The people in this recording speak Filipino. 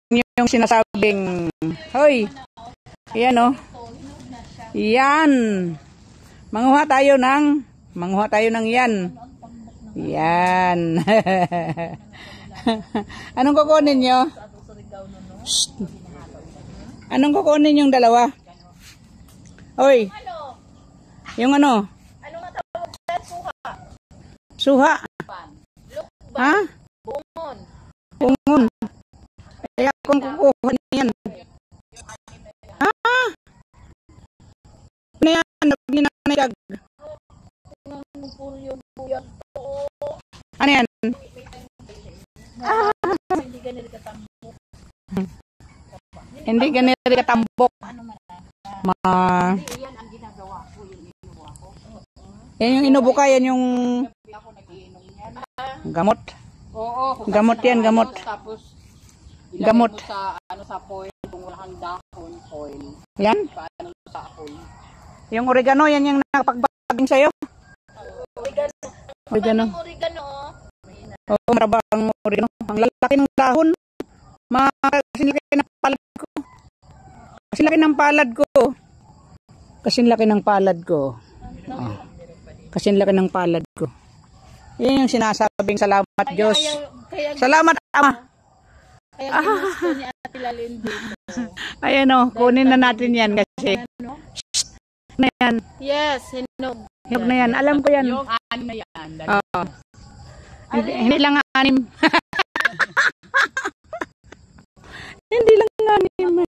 yung sinasabing, hoy, yan o. Yan. Manguha tayo ng yan. Yan. Anong kukunin nyo? Shh. Anong kukunin yung dalawa? Hoy. Yung ano? Anong matawag dyan? Suha. Suha? Ha? Bungon. Bungon. Kaya kung kukuha niyan. Ha? Ano yan? Nabinanayag. Ano yan? Hindi ganito katambok. Yan yung inubuka, yan yung gamot. Gamot yan, gamot. Tapos gamot. Sa sa foil, kung walang dahon, foil. Yan? Paano sa foil? Yung oregano, yan yung nakapagbaging sa'yo. Oregano. Oregano. Oo, maraba ang oregano. Ang lalaki ng dahon. Kasing laki ng palad ko. Kasing laki ng palad ko. Kasing laki ng palad ko. Oh. Kasing laki ng palad ko. Yan yung sinasabing salamat Diyos. Salamat Ama. Kaya ginusto ni Ate Lalyn dito. Ayan o, kunin na natin yan kasi. Na yan. Yes, hinog. Hinog na yan. Alam ko yan. Yung anim na yan. Oo. Hindi lang anim. Hindi lang anim.